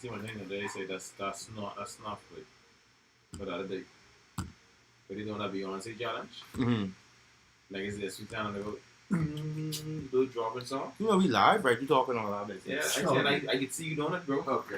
see one thing that they say that's not for the other day. But they doing a Beyonce challenge. Mm-hmm. Like it's this sweet time and they go do dropping song. You know we live, right? You talking on live? Yeah, I said I can see you doing it, bro. Okay.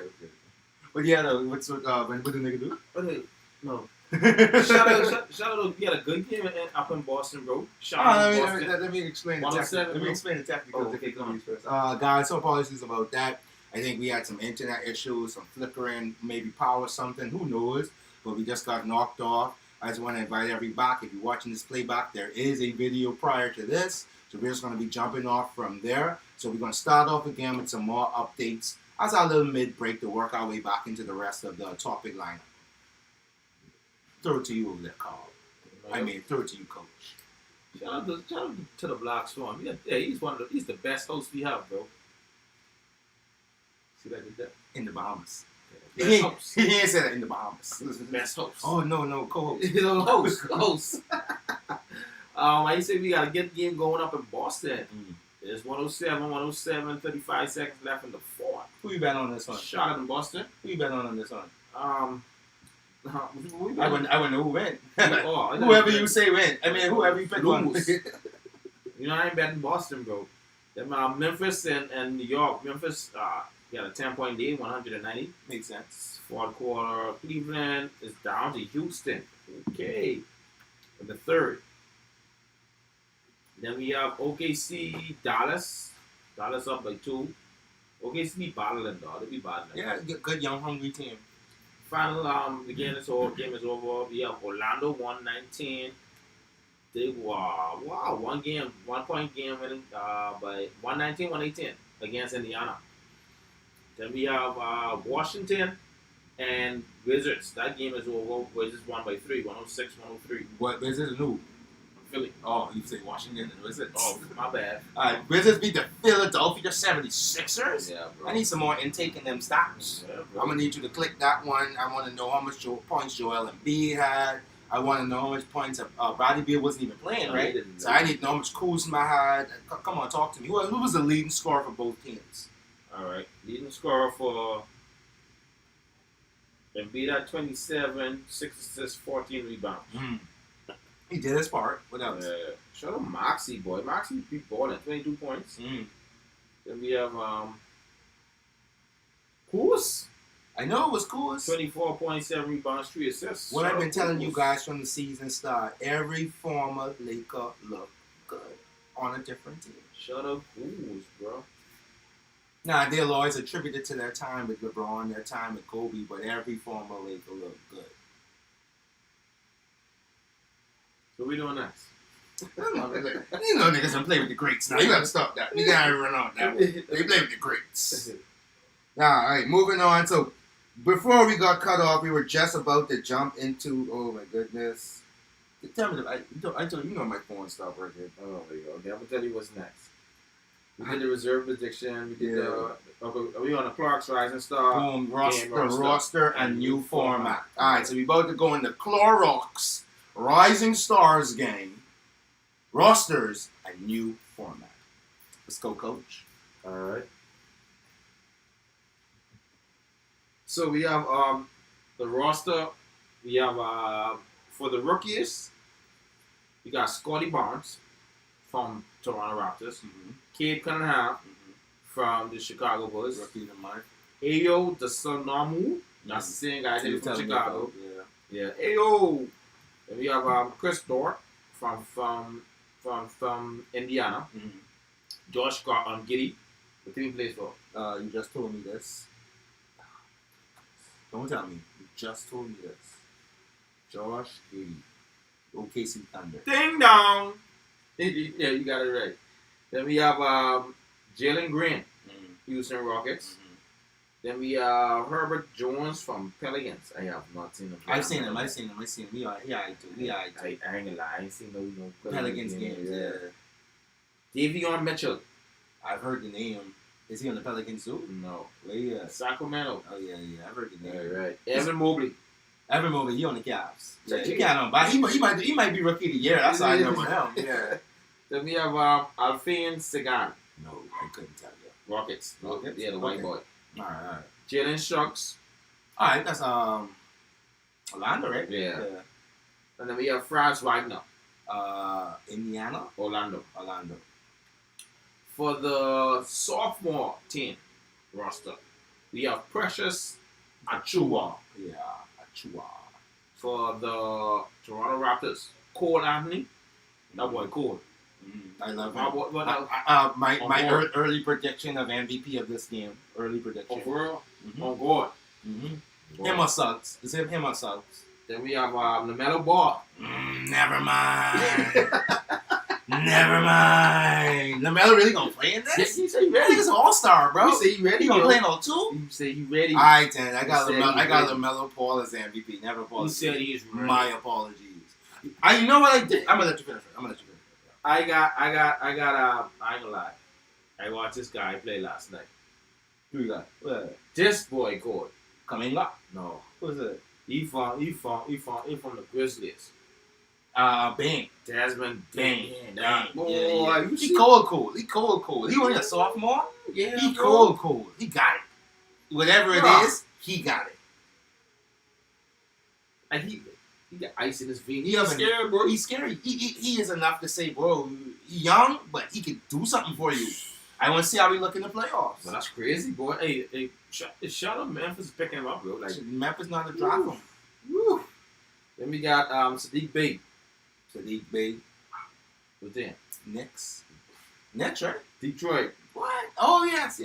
But yeah, what the nigga do? Okay, no. shout out! We had a good game up in Boston, bro. Let me explain the tactic. Let me explain the technical difficulties first. Guys, some apologies about that. I think we had some internet issues, some flickering, maybe power something. Who knows? But we just got knocked off. I just want to invite everybody back. If you're watching this playback, there is a video prior to this, so we're just going to be jumping off from there. So we're going to start off again with some more updates as our little mid-break to work our way back into the rest of the topic lineup. Throw it to you over there, Carl. Throw it to you, Coach. Shout out to the Blackswann. Yeah, he's the best host we have, bro. See that with that? In the Bahamas. Yeah, he ain't said that in the Bahamas. Best host. Oh, no, co-host. Host. I say we got to get the game going up in Boston. There's 107, 35 seconds left in the fourth. Who you bet on this one? Shot it in Boston. Who you bet on this one? I wouldn't know who went. Whoever you say went. Whoever you pick on. I ain't betting Boston, bro. Then Memphis and New York. Memphis got a 10-point lead, 190. Makes sense. Fourth quarter, Cleveland is down to Houston. Okay. In the third. Then we have OKC, Dallas. Dallas up by 2. OKC be battling, though. They be battling. Yeah, good young hungry team. Final the game is over. We have Orlando 119. They were 1 point game winning by 119-118 against Indiana. Then we have Washington and Wizards. That game is over. Wizards won by 3, 106-103. What Wizards and who? Philly. Oh, you say Washington and Wizards? Oh, my bad. Alright, Wizards beat the Philadelphia 76ers? Yeah, bro. I need some more intake in them stats. Yeah, I'm going to need you to click that one. I want to know how much points Joel Embiid had. I want to know how much points Bradley Beal wasn't even playing, right? So I need to know how much Kuzma had. Come on, talk to me. Who was the leading scorer for both teams? Alright, leading scorer for Embiid at 27, 6 assists, 14 rebounds. He did his part. What else? Shout out Moxie, boy. Moxie beat ball at 22 points. Then we have Kuz. I know it was Kuz. 24.7 rebounds, 3 assists. What I've been telling you guys from the season start, every former Laker looked good on a different team. Shout out Kuz, bro. Nah, they'll always attribute it to their time with LeBron, their time with Kobe, but every former Laker looked good. So we doing next. You know niggas don't play with the greats now. You gotta stop that. You gotta run on that one. They play with the greats. Alright, moving on. So, before we got cut off, we were just about to jump into, oh my goodness. Tell me, I told you, my phone stopped working. Oh, there you go. Okay, I'm gonna tell you what's next. We did the reserve prediction. We did are we on the Clark's Rising Star? Boom, roster and new format. Alright, so we about to go in the Clorox Rising Stars game, rosters, and new format. Let's go, Coach. All right. So we have the roster. We have for the rookies, we got Scotty Barnes from Toronto Raptors, Cade Cunningham from the Chicago Bulls, Rookie of the month. Ayo Dosunmu, that's the same guy from Chicago. Yeah. Ayo. Then we have Chris Dort from Indiana. Josh Giddey. What team he plays for? You just told me this. Don't tell me. You just told me this. Josh Giddey. OKC Thunder. Ding dong. Yeah, you got it right. Then we have Jalen Green, Houston Rockets. Then we have Herbert Jones from Pelicans. I have not seen him. I've seen him. We are too. I ain't gonna lie. I ain't seen no Pelicans games. Yeah. Davion Mitchell. I've heard the name. Is he on the Pelicans too? No. Where he at? Sacramento. Oh yeah. I've heard the name. Yeah, right. Evan Mobley. He on the Cavs. Yeah, you got him. But he might be rookie of the year. That's how I know about him. Yeah. Then we have Alfine Segan. No, I couldn't tell you. Rockets. Yeah, the white boy. All right. Jalen Shucks. All right, that's Orlando, right? Yeah. And then we have Franz Wagner. Indiana, Orlando. Orlando. For the sophomore team roster, we have Precious Achua. Yeah, Achua. For the Toronto Raptors, Cole Anthony. That boy Cole. I love My him. boy, My early prediction of MVP of this game. Early prediction. overall Mm-hmm. on guard. Mm-hmm. Him or Suggs. Is it him or Suggs? Then we have LaMelo Ball. Never mind. Never mind. LaMelo really gonna play in this? He say he ready. He's an all-star, bro. He say he ready. He gonna play in 02? He say he ready. All right, then. I got ready. LaMelo Ball as MVP. Never He apologize. said he's ready. My apologies. You know what I did? I'm gonna let you finish. I ain't gonna lie. I watched this guy play last night. Who you got? What? This boy called. Kaminga? No. Who's it? He from the Grizzlies. Bang. Desmond Bang. That boy. Yeah. You He see? cold. He only a sophomore? Yeah, He bro. cold. He got it. Whatever it Bruh. is, he got it. Like he got ice in his veins. He He's doesn't- scared, bro. He's scary. He is enough to say, bro, he young, but he can do something for you. I want to see how we look in the playoffs. But that's crazy, boy. Hey, shut up, Memphis is picking him up, bro. Like, Memphis not to drop him. woo. Then we got Sadiq Bey. Sadiq Bey. What's that? Knicks, right? Detroit. What? Oh, yes.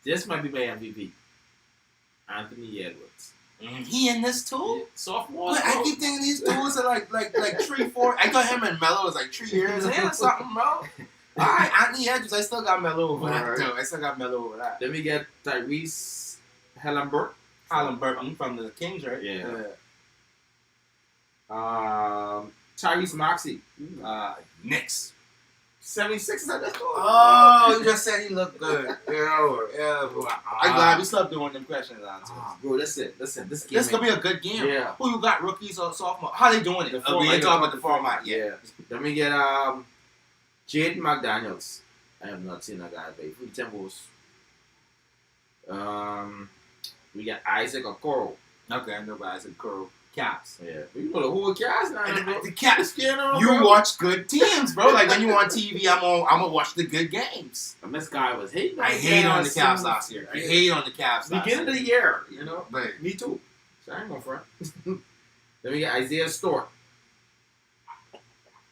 This might be my MVP. Anthony Edwards. He in this too? Yeah. Sophomore. But I keep thinking these dudes are like 3, 4. I thought him and Melo was like 3 years in or something, bro. Alright, Anthony Edwards, I still got Melo over that, too. I still got Melo over that. Then we get Tyrese Halliburton. From the Kings, right? Yeah. Tyrese Maxey. Knicks. 76 at this point. Oh, you just said he looked good. Yeah, bro. I'm glad we stopped doing them questions answers. Bro, listen. This game. This could be a good game. Yeah. Who you got, rookies or sophomore? How they doing it? The We format. ain't talking about the format yet. Yeah. Then we get Jaden McDaniels. I have not seen that guy play. From Timberwolves. We got Isaac Okoro. Okay, I know guys in Curl. Caps. Yeah. You know the whole cast now. And bro. the Caps. Bro. You watch good teams, bro. Like when you on TV, I'm gonna watch the good games. And this guy was hating. I hate on the Cavs last year. I hate on the Cavs last Beginning year. of the year, you know. But Me too. So I ain't gonna front. Then we got Isaiah Stewart.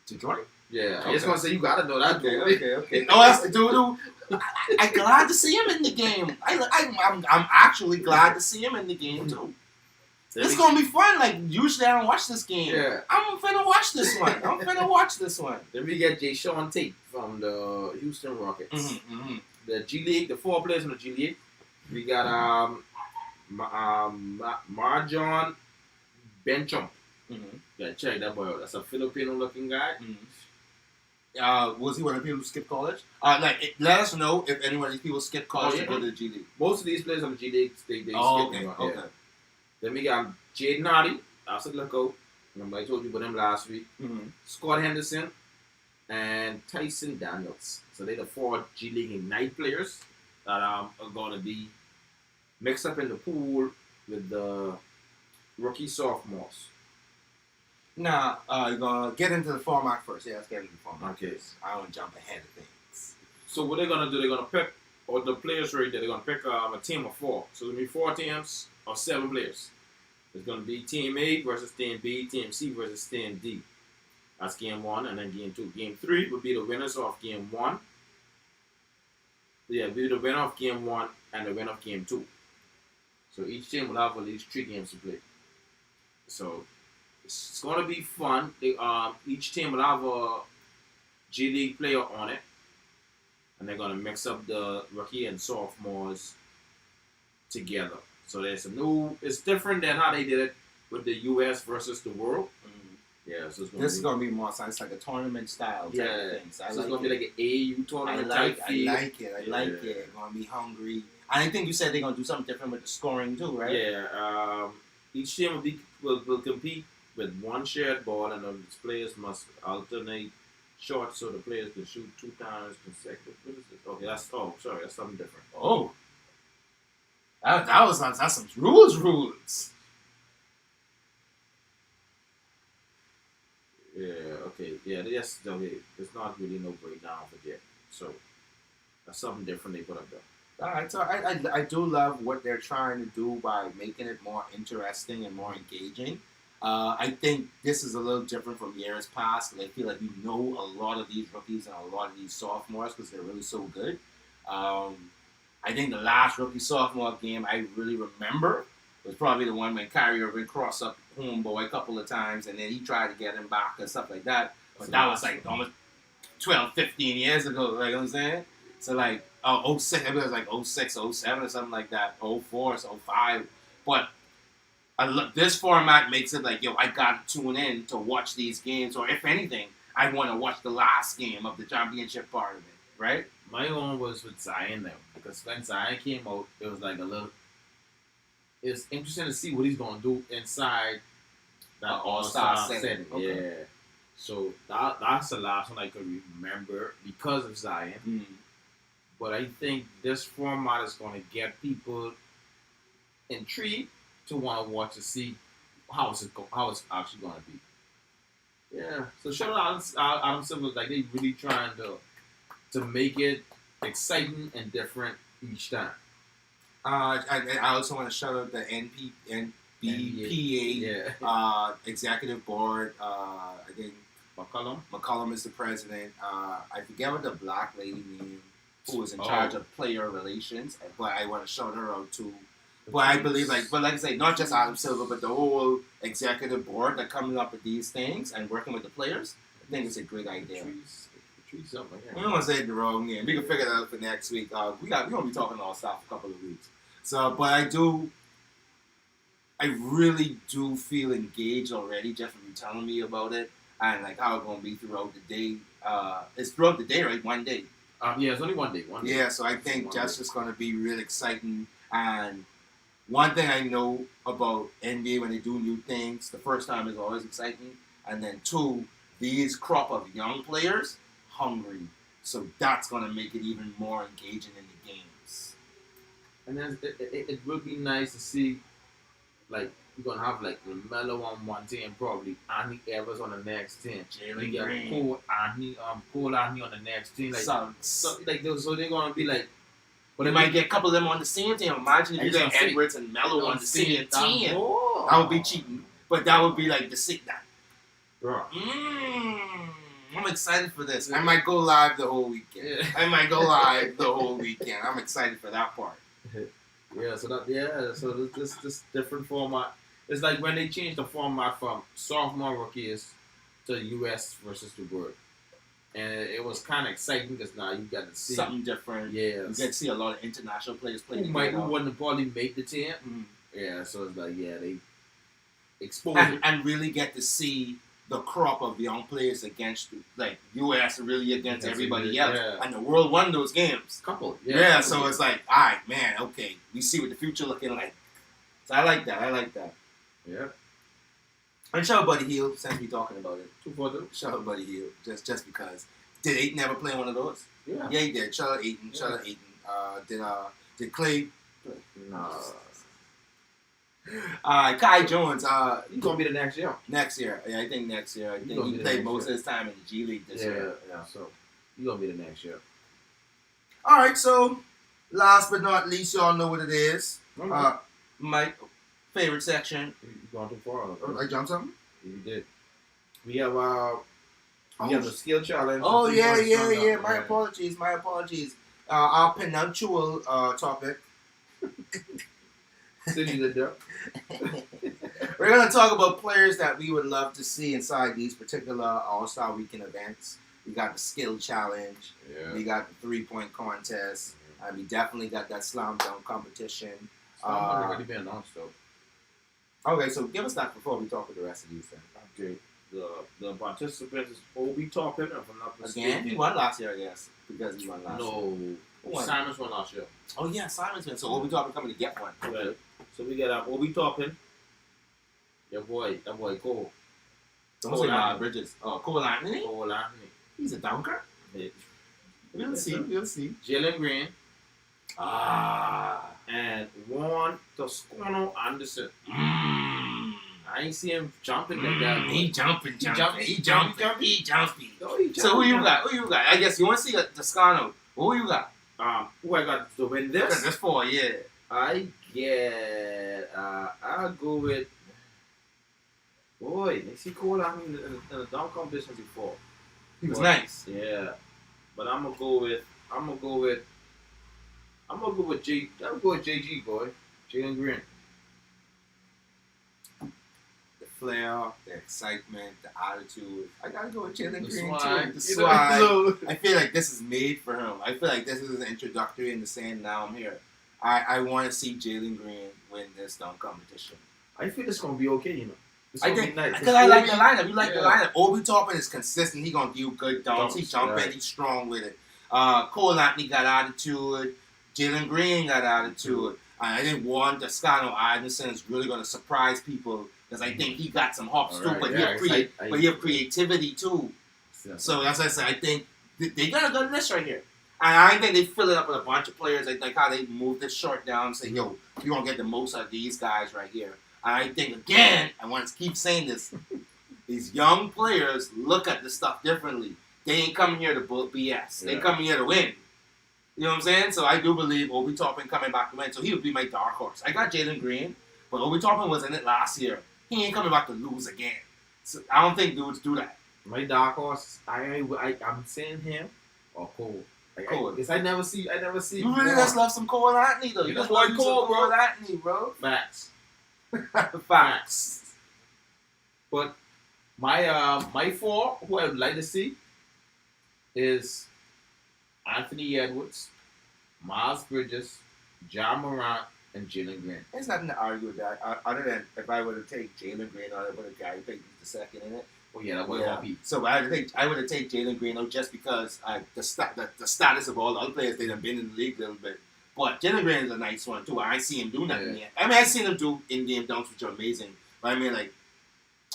Detroit. Yeah. Okay. I just want to say you gotta know that dude. Okay. Oh, that's the dude. I'm glad to see him in the game. I'm actually glad to see him in the game too. It's gonna be fun. Like usually I don't watch this game. Yeah. I'm finna watch this one. Then we get Jay Sean Tate from the Houston Rockets. The G League, the 4 players in the G League. We got Marjon Benchum. Yeah, check that boy out. That's a Filipino-looking guy. Was he one of the people who skipped college? Let us know if any of these people skipped college to go to the G League. Most of these players on the G League, they skip. Okay. Yeah. Then we got Jaden Hardy. That's a lookout. Remember I told you about him last week. Scott Henderson and Tyson Daniels. So they're the 4 G League Ignite players that are going to be mixed up in the pool with the rookie sophomores. Now, you're going to get into the format first. Yeah, let's get into the format. Okay. I don't want to jump ahead of things. So what they're going to do, they're going to pick, or the players right there, they're going to pick a team of 4. So there's going to be 4 teams of 7 players. It's going to be Team A versus Team B, Team C versus Team D. That's Game 1, and then Game 2. Game 3 would be the winners of Game 1. Yeah, be the winner of Game 1 and the winner of Game 2. So each team will have at least 3 games to play. So it's going to be fun. Each team will have a G League player on it. And they're going to mix up the rookie and sophomores together. So there's it's different than how they did it with the U.S. versus the world. Yeah, so this is going to be more so it's like a tournament style type of thing. So it's going to be like an AU tournament type feel. I like it. It's going to be hungry. And I think you said they're going to do something different with the scoring too, right? Yeah. Each team will compete with 1 shared ball, and the players must alternate shots so the players can shoot 2 times consecutive. What is this? Okay, that's something different. Oh. That's some rules. Yeah, okay. Yeah, yes, okay. There's not really no breakdown for that. So that's something different they put up there. All right, so I do love what they're trying to do by making it more interesting and more engaging. I think this is a little different from years past. I feel like you know a lot of these rookies and a lot of these sophomores because they're really so good. Um, I think the last rookie sophomore game I really remember was probably the one when Kyrie Irving crossed up homeboy a couple of times and then he tried to get him back and stuff like that. But that was like almost 12, 15 years ago. Like, you know what I'm saying? So like, oh 06, it was like 06, 07 or something like that. 04, 05. But this format makes it like, yo, I got to tune in to watch these games, or if anything, I want to watch the last game of the championship part of it, right? My own was with Zion though, because when Zion came out, it was like a little. It's interesting to see what he's gonna do inside that all-star setting. Okay. Yeah. So that's the last one I could remember because of Zion. Mm. But I think this format is going to get people intrigued to want to watch to see how it's actually going to be. Yeah. So shout out Adam Silver, like they really trying to make it exciting and different each time. I also want to shout out the NBPA executive board. I think McCollum is the president. I forget what the black lady name who was in charge of player relations, but I want to shout her out too. But I believe, like I say, not just Adam Silver, but the whole executive board that coming up with these things and working with the players. I think it's a great idea. We don't want to say the wrong name. We can figure that out for next week. We're gonna be talking all stuff for a couple of weeks. So, but I really do feel engaged already just from you telling me about it and like how it's gonna be throughout the day. It's throughout the day, right? One day. Yeah, it's only one day. Yeah, so I think that's just gonna be real exciting. And one thing I know about NBA when they do new things, the first time is always exciting, and then two, these crop of young players hungry, so that's gonna make it even more engaging in the games. And then it will be nice to see, like you're gonna have like LaMelo on one team, probably Anthony Edwards on the next team. Jalen you Green, Cole Anthony on the next team. Like so they're gonna be like. But they might get a couple of them on the same team. Imagine if you get Edwards and Melo on the same team. That would be cheating, but that would be like the sick that. Bro. I'm excited for this. I might go live the whole weekend. Yeah. I might go live the whole weekend. I'm excited for that part. So this different format. It's like when they changed the format from sophomore rookies to US versus the world. And it was kind of exciting because now you got to see something different. Yeah, you get to see a lot of international players play. Who wouldn't probably make the team. Mm-hmm. Yeah, so it's like they expose and really get to see the crop of young players against like US really against everybody else, and the world won those games. Couple, so it's like, all right, man, okay, we see what the future looking like. So I like that. Yeah. And shout out Buddy Hield, since we talking about it. 2-4-2. Shout out Buddy Hield, just because. Did Ayton ever play one of those? Yeah. Yeah, he did. Shout out Ayton. Yeah. Shout out Ayton. Did Clay? No. Kai Jones. He's gonna be the next year. Next year, yeah, I think next year. I think he played most of his time in the G League this year. Yeah. So he's gonna be the next year. All right. So last but not least, y'all know what it is. Okay. My favorite section. You gone too far? I jumped something? You did. We have the skill challenge. Oh yeah. My apologies. Our penultimate topic. We're gonna talk about players that we would love to see inside these particular All-Star Weekend events. We got the skill challenge. Yeah. We got the 3-point contest. And we definitely got that slam dunk competition. Slam already been announced though. Okay, so give us that before we talk with the rest of these then. Okay. The participants is Obi Toppin, if I'm not mistaken. Again? He won last year, I guess. Because he won last year. No. Simons won last year. Oh, yeah, Simons won. So Obi Toppin coming to get one. Okay. So we got Obi Toppin. That boy Cole. Don't say Miles Bridges. Oh, Cole Anthony? Cole Anthony. He's a dunker? Yeah. We'll see. Jalen Green. and one Toscano Anderson. I ain't see him jumping like that. He jumping. He jumping. So who you got? I guess you want to see Toscano. Who you got? Who I got to win this? That's 4, yeah. I get. I'll go with. Boy, is he cool? I mean, in the dunk competition before. He was nice. Yeah, but I'm gonna go with JG boy, Jalen Green. The flair, the excitement, the attitude. I gotta go with Jalen Green swag. too. The swag. I feel like this is made for him. I feel like this is an introductory into saying now I'm here. I want to see Jalen Green win this dunk competition. I feel it's gonna be okay, you know. I think because I like the lineup. You like the lineup. Obi Toppin is consistent. He gonna give you good dunks. He jumping. He's strong with it. Cole Anthony got attitude. Jalen Green got attitude. I think Juan Toscano Anderson is really gonna surprise people because I think he got some hops too. But he have creativity too. So as I said, I think they got a good list right here. And I think they fill it up with a bunch of players. I like how they move this short down and say, yo, you're going to get the most out of these guys right here. And I think, again, I want to keep saying this, these young players look at this stuff differently. They ain't coming here to BS. They coming here to win. You know what I'm saying? So I do believe Obi Toppin coming back to win. So he would be my dark horse. I got Jalen Green, but Obi Toppin was in it last year. He ain't coming back to lose again. So I don't think dudes do that. My dark horse, I'm saying him or Cole. I never see. You really just love some Cole Anthony though. You just love Cole Anthony, bro. Facts. But my 4, who I would like to see, is Anthony Edwards, Miles Bridges, John Morant, and Jalen Green. There's nothing to argue with that. Other than if I would have taken Jalen Green, I would have Gary Payton the second in it. Oh yeah, that would have be. So I would have taken Jalen Green though, just because the status of all the other players, they've been in the league a little bit. But Jalen Green is a nice one too. I see him do nothing yet. I mean, I've seen him do in-game dunks, which are amazing. But I mean, like,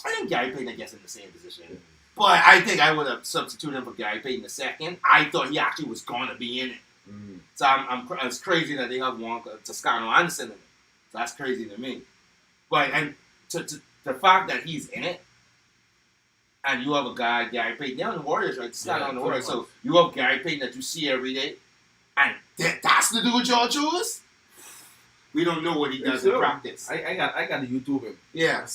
I think Gary Payton, I guess, in the same position. But I think I would have substituted him for Gary Payton the second. I thought he actually was going to be in it. So it's crazy that they have one Toscano Anderson in it. So that's crazy to me. But and to the fact that he's in it, and you have a guy, Gary Payton, they're on the Warriors, right? It's not on the Warriors. So you have Gary Payton that you see every day, and that's the dude y'all choose? We don't know what he does in practice. I got to YouTube him. Yeah,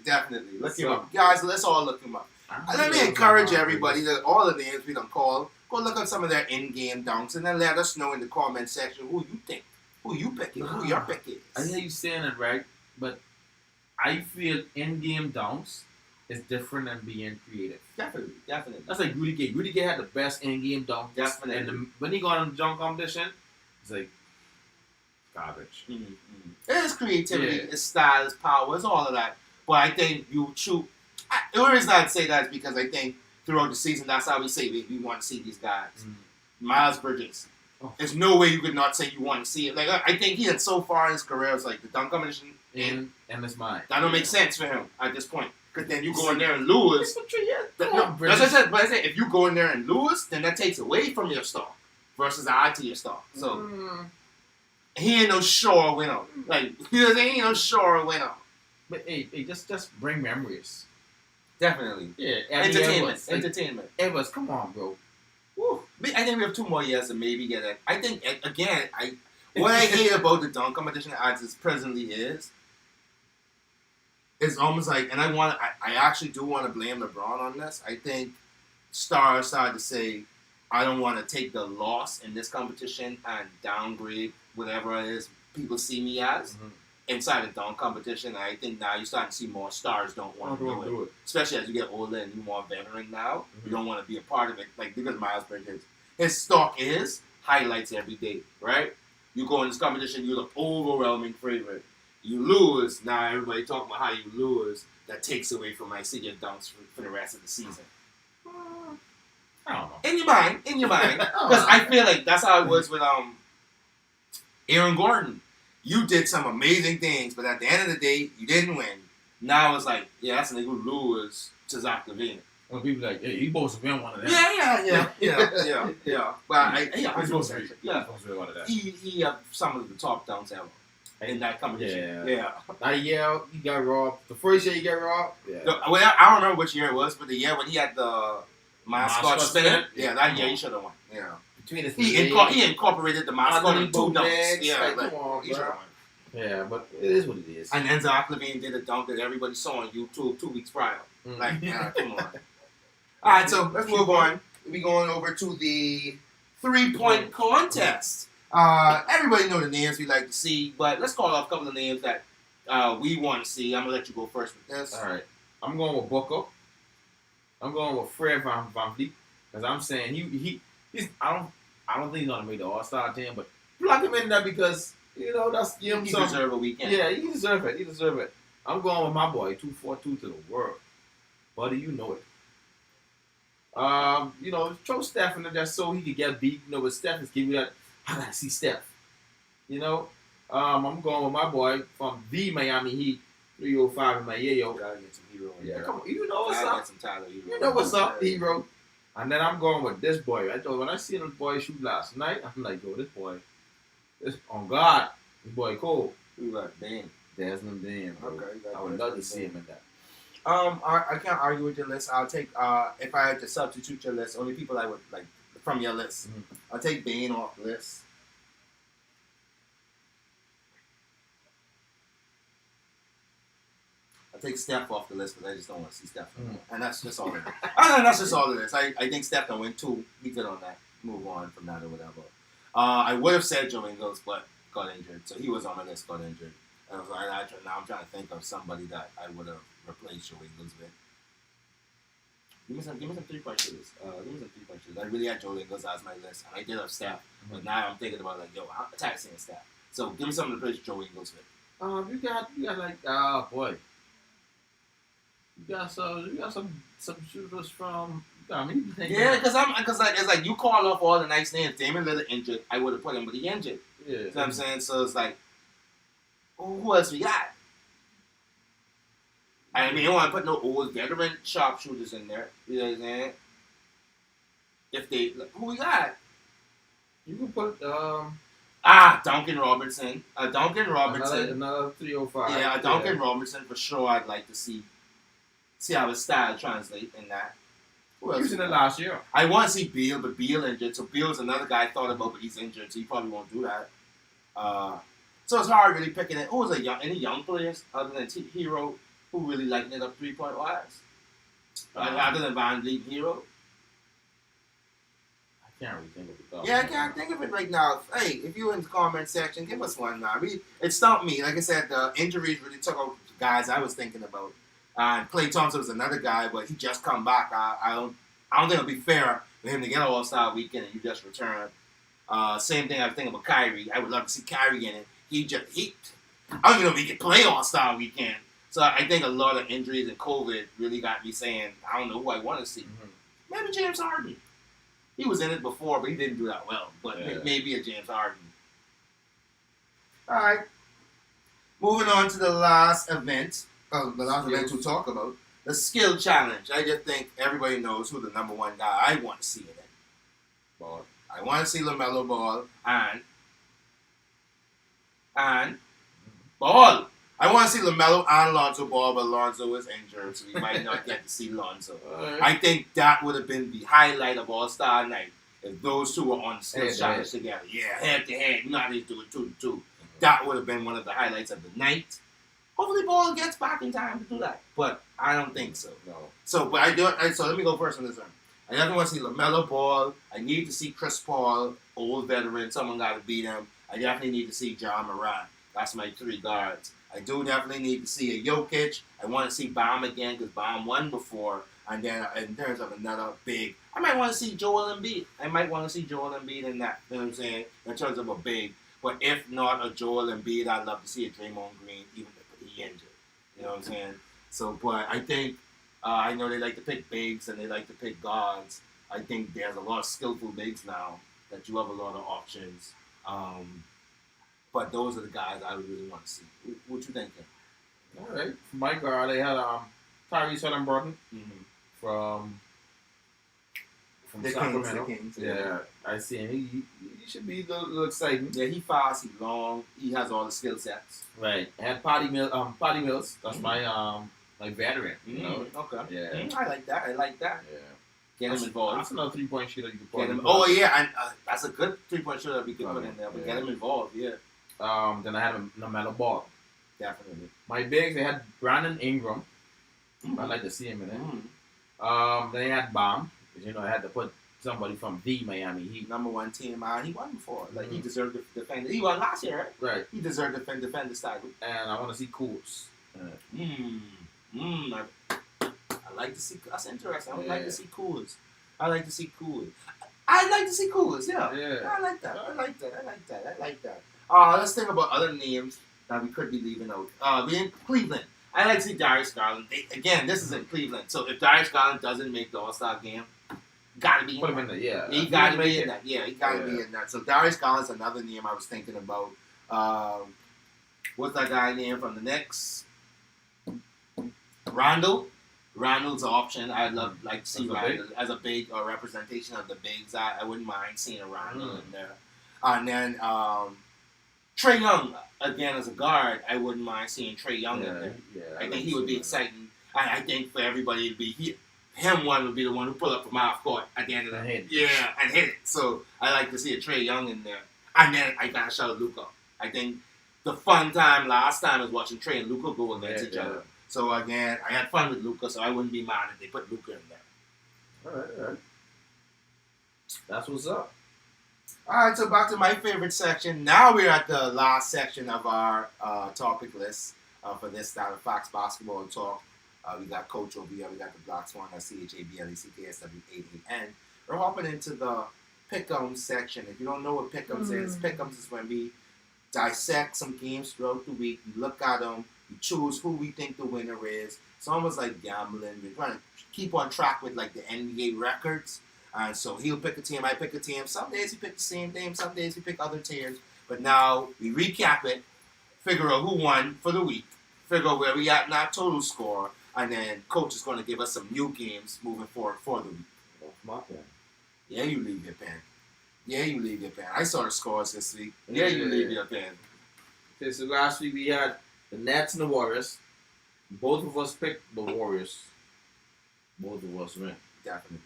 definitely. Look him up. Guys, let's all look him up. Let me encourage everybody that all the names we don't call, go look up some of their in-game dunks, and then let us know in the comment section who you think, who you picking, who your pick is. I hear you saying it right, but I feel in-game dunks is different than being creative. Definitely. That's like Rudy Gay. Rudy Gay had the best in-game dunk. Definitely. And when he got on the dunk competition, it's like garbage. It's creativity, it's style, it's power, it's all of that. But I think you choose. The only reason I'd say that is because I think throughout the season, that's how we say we want to see these guys. Miles Bridges. There's no way you could not say you want to see it. Like I think he had so far in his career, it's like the dunk competition and it's mine. That don't make sense for him at this point. Because then you go in there and lose. That's what I said. But I said if you go in there and lose, then that takes away from your star versus add to your star. So he ain't no sure winner. Like he ain't no sure winner. But hey, just bring memories. Definitely. Yeah. Entertainment. Edwards, come on, bro. Woo. I think we have 2 more years to maybe get it. I think again, what I hate about the dunk competition as it presently is. It's almost like, and I actually do want to blame LeBron on this. I think stars started to say, I don't want to take the loss in this competition and downgrade whatever it is people see me as inside the dunk competition. And I think now you're starting to see more stars don't want to do it. Especially as you get older and you're more veteran now. You don't want to be a part of it. Like, look at Miles Bridges. His stock is highlights every day, right? You go in this competition, you're the overwhelming favorite. You lose, now everybody talking about how you lose. That takes away from my senior dunks for the rest of the season. I don't know. In your mind. Because I feel like that's how it was with Aaron Gordon. You did some amazing things, but at the end of the day, you didn't win. Now it's like, yeah, that's a nigga who lose to Zach LaVine. When people like, hey, he supposed to win one of them. Yeah. But He's supposed to be. Yeah. Supposed to be one of them. He had some of the top dunks ever in that competition. Yeah. That year he got robbed. The first year he got robbed. Yeah. Well, I don't remember which year it was, but the year when he had the mascot spinner. Yeah, that year he should have won. Yeah. Between his he incorporated the mascot in 2 dunks. Yeah, like, come on, he should have won. Yeah, but it is what it is. And then Zach LaVine did a dunk that everybody saw on YouTube 2 weeks prior. Like, come on. All right, so let's move on. We're going over to the 3-point contest. Everybody know the names we like to see, but let's call off a couple of names that we want to see. I'm gonna let you go first with this. All right, I'm going with Booker. I'm going with Fred VanVleet because I'm saying he's I don't think he's gonna make the All-Star team, but plug him in there because that's give him he some. Deserve a weekend. Yeah, he deserve it. He deserve it. I'm going with my boy 242 to the world, buddy. You know it. Throw Steph in there so he could get beat. But Steph is giving that. I gotta see Steph. I'm going with my boy from the Miami Heat, 305 in my yayo. Gotta get some hero in Yeah, there. come on. You know what's up. Get some Tyler Hero. You know what's up, hero. And then I'm going with this boy. When I seen this boy shoot last night, I'm like, yo, this boy, on God, this boy cool. Who got Dan? Desmond Dan, bro. Okay, I would love to see him in that. I can't argue with your list. I'll take if I had to substitute your list, only people I would like from your list. Mm-hmm. I'll take Bane off the list. I'll take Steph off the list because I just don't want to see Steph. And that's just all it is. That's just all it is. I think Steph can win 2. Be good on that. Move on from that or whatever. I would have said Joe Ingles, but got injured. So he was on my list, got injured. And I was like, now I'm trying to think of somebody that I would have replaced Joe Ingles with. Give me some 3-point shooters. I really had Joe Ingles as my list, and I did have Steph. But now I'm thinking about I'm tired of seeing Steph. So give me something to replace Joe Ingles with. You got like boy. You got some shooters from. Yeah, because it's like you call off all the nice names. Damian Lillard injured. I would have put him, but he injured. Yeah. You know what I'm saying? So it's like, who else we got? I mean, you don't want to put no old veteran sharpshooters in there. You know what I'm saying? Who we got? You can put Duncan Robinson. Duncan Robinson. Another 305. Yeah, Duncan Robinson for sure. I'd like to see how his style translate in that. Who else? He was in it last year. I want to see Beal, but Beal injured. So Beal's another guy I thought about, but he's injured, so he probably won't do that. So it's hard really picking it. Who was any young players other than Hero who really lighten it up 3-point wise? Other than VanVleet and Hero? I can't really think of it. Yeah, I can't think of it right now. Hey, if you're in the comment section, give us one now. It stumped me. Like I said, the injuries really took out the guys I was thinking about. Klay Thompson was another guy, but he just come back. I don't think it'll be fair for him to get an All-Star weekend and you just return. Same thing I was thinking about Kyrie. I would love to see Kyrie in it. I don't even know if he can play All-Star weekend. So I think a lot of injuries and COVID really got me saying, I don't know who I want to see. Mm-hmm. Maybe James Harden. He was in it before, but he didn't do that well. But maybe a James Harden. All right. Moving on to the last event. The last event to talk about. The skill challenge. I just think everybody knows who the number 1 guy I want to see in it. Ball. I want to see LaMelo Ball and Ball. I want to see LaMelo and Lonzo Ball, but Lonzo is injured, so we might not get to see Lonzo. Right. I think that would have been the highlight of All-Star Night if those two were on the skill challenge together. Yeah, head-to-head, not just do it 2-2. Mm-hmm. That would have been one of the highlights of the night. Hopefully Ball gets back in time to do that, but I don't think so. No. So, but I do. So let me go first on this one. I definitely want to see LaMelo Ball. I need to see Chris Paul, old veteran. Someone got to beat him. I definitely need to see John Moran. That's my 3 guards. I do definitely need to see a Jokic. I want to see Baum again because Baum won before. And then in terms of another big, I might want to see Joel Embiid. I might want to see Joel Embiid in that. You know what I'm saying? In terms of a big. But if not a Joel Embiid, I'd love to see a Draymond Green, even if he injured. You know what I'm saying? So, but I think, I know they like to pick bigs and they like to pick guards. I think there's a lot of skillful bigs now that you have a lot of options. But those are the guys I would really want to see. What you thinking? All right. For my guard, I had Tyrese Halliburton. Mm-hmm. from The Sacramento. Kings. Yeah, I see him. He should be a little exciting. Yeah, he fast, he long, he has all the skill sets. Right. And Potty Mills. That's my veteran. You know. Okay. Yeah. I like that. Yeah. Get him involved. That's another 3-point shooter you could put Get him. in. Oh yeah, and that's a good 3-point shooter we could put in there. But Yeah. get him involved. Yeah, Then I had a LaMelo Ball. definitely. My bigs, they had Brandon Ingram. I'd like to see him in it. Then they had Bomb. Because, you know, I had to put somebody from the Miami Heat. Number 1 team. He won before. Like he deserved to defend. He won last year, right? Right. He deserved to defend this title. And I want to see Kuz. I like to see. That's interesting. I would like Yeah. to see Coolers. I like to see Coolers. I like to see Coolers. Yeah. Yeah. I like that. Let's think about other names that we could be leaving out. We in Cleveland. I like to see Darius Garland. Again, this is in Cleveland. So if Darius Garland doesn't make the All-Star game, gotta be in Put him that. in there, yeah. He gotta be in that. Yeah, he gotta be in that. So Darius Garland's another name I was thinking about. What's that guy name from the Knicks? Randall. Randall's an option. I'd like to see Randall as a big representation of the bigs. I wouldn't mind seeing a Randall in there. And then Trae Young, again, as a guard, I wouldn't mind seeing Trae Young in there. Yeah, I think he would be exciting. I think for everybody to be him one would be the one who pull up from half court at the end of the hit. Yeah, and hit it. So I like to see a Trae Young in there. And then I gotta shout out Luka. I think the fun time last time was watching Trae and Luka go against each other. So again, I had fun with Luka, so I wouldn't be mad if they put Luka in there. All right. That's what's up. All right, so back to my favorite section. Now we're at the last section of our topic list for this style of Fox Basketball Talk. We got Coach over here. We got the Blackswann, CHABLECKSW88N. We're hopping into the Pick'em section. If you don't know what Pick'ems is, Pick'ems is when we dissect some games throughout the week. We look at them. We choose who we think the winner is. It's almost like gambling. We're trying to keep on track with like the NBA records. And so he'll pick a team, I pick a team. Some days we pick the same team, some days we pick other teams. But now we recap it, figure out who won for the week, figure out where we at in our total score, and then Coach is going to give us some new games moving forward for the week. That's my pen. Yeah, you leave your pen. I saw the scores this week. Yeah, you leave your pen. Okay, so last week we had the Nets and the Warriors. Both of us picked the Warriors. Both of us win. Definitely.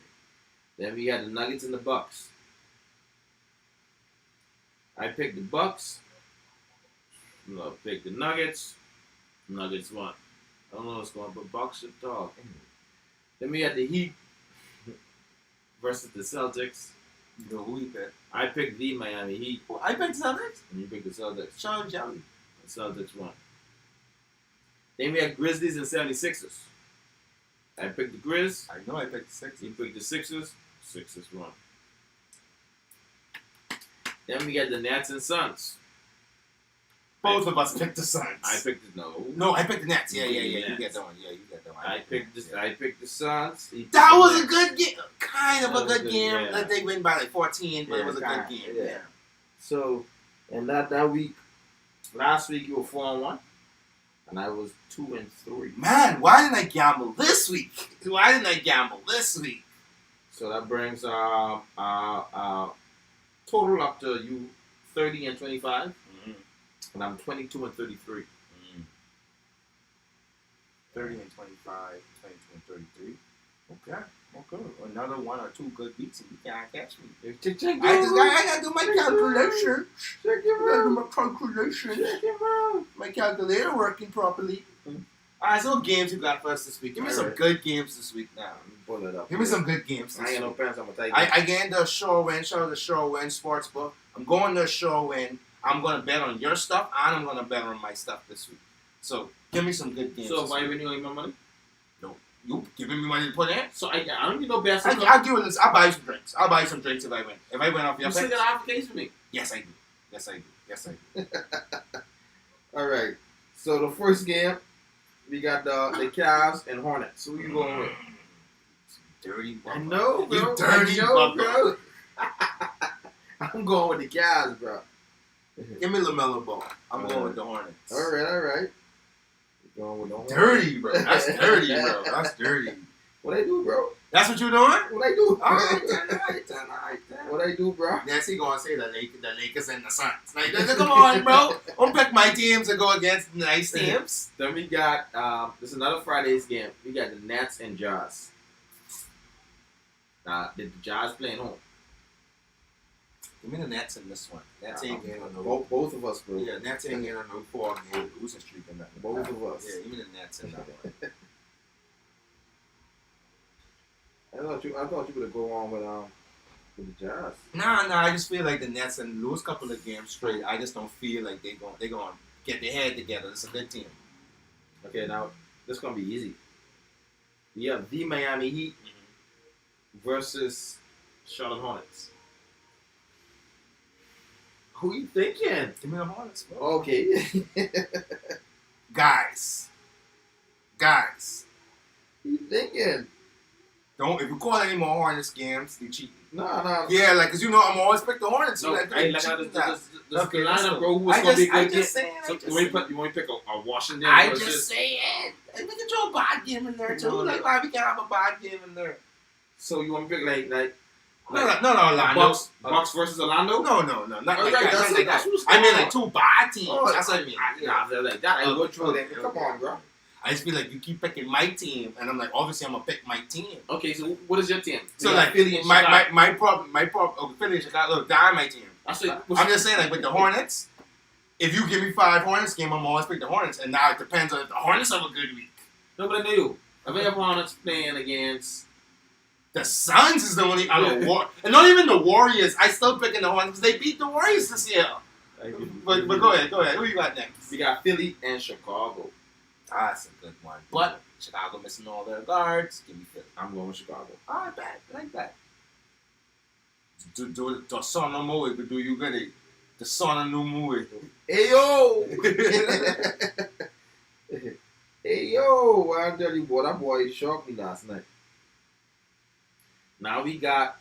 Then we had the Nuggets and the Bucks. I picked the Bucks. No, picked the Nuggets. Nuggets won. I don't know what's going on, but Bucks should talk. Then we had the Heat versus the Celtics. You know who you picked? I picked the Miami Heat. Well, I picked the Celtics. And you picked the Celtics. Sean Jelly. The Celtics won. Then we had Grizzlies and 76ers. I picked the Grizz. I know I picked the Sixers. You picked the Sixers. Sixers won. Then we got the Nets and Suns. Both of us picked the Suns. I picked the No, I picked the Nets. Yeah. You You Nets. get that one. Yeah, you get that one. I picked the Suns. That was a good game. Kind of a good game. Yeah. Like they win by like 14, but it was a good game. Yeah. So, and that week, last week you were 4-1, and I was 2-3. Man, why didn't I gamble this week? So that brings total up to you 30 and 25, and I'm 22 and 33. 30 and 25, 22 and 33. Okay. Another one or two good beats and you can't catch me. I gotta do my calculation. Check it out. My calculator working properly. Alright, so what games you got for us this week? Give me some good games this week now. Pull it up. Give me some good games this I ain't week. no pants. I'm gonna take it. I gained the Shorewin, shout out to Shorewin Sportsbook. I'm going to Shorewin. I'm going to bet on your stuff, and I'm going to bet on my stuff this week. So, give me some good games. So, this why week. you winning my money? No. You giving me money to put in? So, I don't need no best. I'll give you this. I'll buy you some drinks. I'll buy you some drinks if I win. If I win off your You still picks. got half a case for me. Yes, I do. All right. So, the first game, we got the Cavs and Hornets. Who you going with? Dirty I bugger. know, bro. You dirty I know, bugger. bro. I'm going with the Cavs, bro. Give me LaMelo Ball. I'm going with the Hornets. All right. You're going with the Hornets. Dirty, bro. That's dirty, bro. That's dirty. What I do, bro? That's what you doing? What I do? All right, then. What I do, bro? Yes, he gonna say the Lakers and the Suns. Like, come on, bro. Don't pick my teams to go against nice teams. Then we got this is another Friday's game. We got the Nets and Jazz. The Jazz playing home. Give me the Nets in this one. Nets ain't getting on no. Both of us, bro. Yeah, Nets ain't getting on no 4-game losing streak or nothing. Both of us. Yeah, give me the Nets in that one. I thought you would go on with the Jazz. Nah. I just feel like the Nets and lose a couple of games straight. I just don't feel like they're going to get their head together. It's a good team. Okay, now this is gonna be easy. We have the Miami Heat versus Charlotte Hornets. Who you thinking? Give me the Hornets, bro. Okay. Guys. Who you thinking? Don't, if you call any more Hornets games, you cheating. No. Yeah, like, cause you know I'm always pick the Hornets. No, like, I like how this okay, lineup, bro. Who was gonna be good? I just saying. You want to pick a Washington? I versus, just saying. We can throw a bad game in there too. No. Like, why we can't have a bad game in there? So you want to pick like No, Orlando. Bucks versus Orlando? No, not like that. That's Like that. I mean, like two bad teams. Oh, that's what I mean. Nah, they're like that. I would throw them. Okay. Come on, bro. I just feel like you keep picking my team, and I'm like, obviously, I'm gonna pick my team. Okay, so what is your team? So like, Philly and my problem. Oh, Philly and Chicago. Look, they're my team. I'm just saying, like with the Hornets, if you give me 5 Hornets game, I'm always pick the Hornets, and now it depends on if the Hornets have a good week. No, but I do. If I have Hornets playing against the Suns, is the only and not even the Warriors. I still picking the Hornets because they beat the Warriors this year. But go ahead. Who you got next? We got Philly and Chicago. That's a good one. But Chicago missing all their guards. Give me Philly. I'm going with Chicago. Alright, bad. I like that. Do the son of Moe could do you good. The son of new movie. Hey yo! Hey yo! I tell you, boy, that boy shocked me last night. Now we got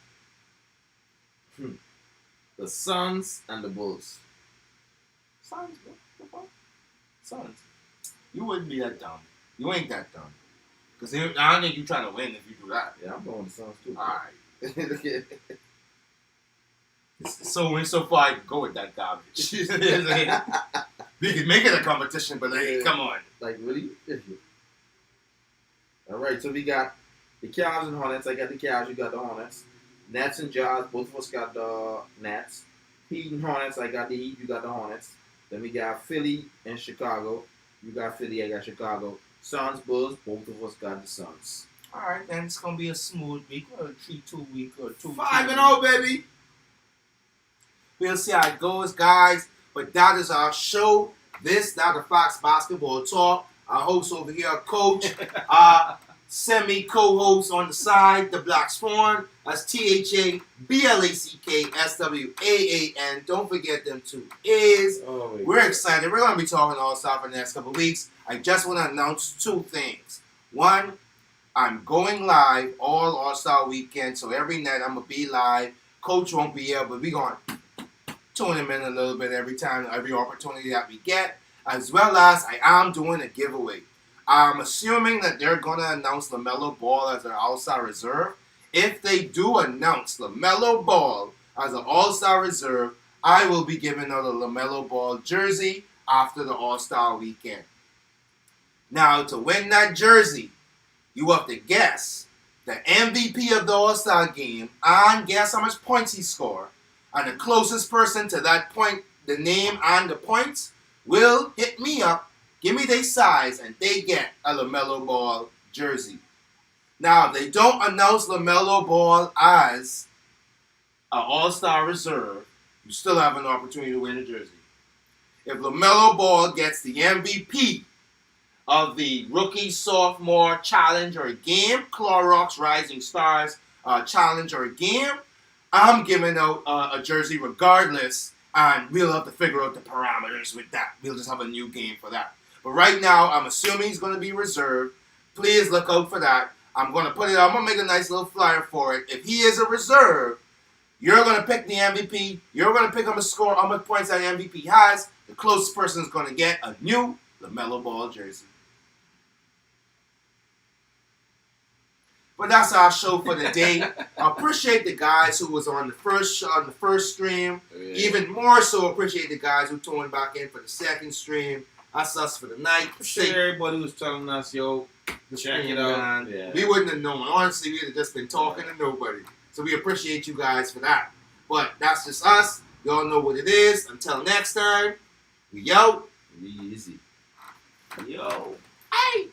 the Suns and the Bulls. Suns, bro. Suns. You wouldn't be that dumb. You ain't that dumb. Because I don't think you're trying to win if you do that. Yeah, I'm going with the Suns too. Alright. So far, I can go with that garbage. We can make it a competition, but like, come on. Like, really? Alright, so we got the Cavs and Hornets. I got the Cavs, you got the Hornets. Nets and Jazz, both of us got the Nets. Heat and Hornets, I got the Heat, you got the Hornets. Then we got Philly and Chicago. You got Philly, I got Chicago. Suns, Bulls, both of us got the Suns. Alright, then it's going to be a smooth week, or a 3-2 week, or 2 5-0, baby. We'll see how it goes, guys. But that is our show. This, Dr. Fox Basketball Talk. Our host over here, Coach. Semi-co-host on the side, the Blackswann. That's THABLACKSWAAN. Don't forget them 2 A's. We're excited. We're going to be talking All-Star for the next couple of weeks. I just want to announce 2 things. One, I'm going live all All-Star weekend, so every night I'm going to be live. Coach won't be here, but we're going to tune him in a little bit every time, every opportunity that we get, as well as I am doing a giveaway. I'm assuming that they're going to announce LaMelo Ball as their All-Star reserve. If they do announce LaMelo Ball as an All-Star reserve, I will be giving out a LaMelo Ball jersey after the All-Star weekend. Now, to win that jersey, you have to guess the MVP of the All-Star game and guess how much points he scored. And the closest person to that point, the name and the points, will hit me up, give me their size, and they get a LaMelo Ball jersey. Now, if they don't announce LaMelo Ball as an All-Star reserve, you still have an opportunity to win a jersey. If LaMelo Ball gets the MVP of the Rookie Sophomore Challenge or Game, Clorox Rising Stars Challenge or Game, I'm giving out a jersey regardless, and we'll have to figure out the parameters with that. We'll just have a new game for that. But right now, I'm assuming he's going to be reserved. Please look out for that. I'm going to put it out. I'm going to make a nice little flyer for it. If he is a reserve, you're going to pick the MVP. You're going to pick him a score, how much points that MVP has. The closest person is going to get a new LaMelo Ball jersey. But that's our show for the day. I appreciate the guys who was on the first stream. Yeah. Even more so appreciate the guys who tuned back in for the second stream. That's us for the night. Appreciate everybody who's telling us, yo, check it out. Yeah. We wouldn't have known. Honestly, we'd have just been talking to nobody. So we appreciate you guys for that. But that's just us. Y'all know what it is. Until next time, we out. Easy. Yo. Hey.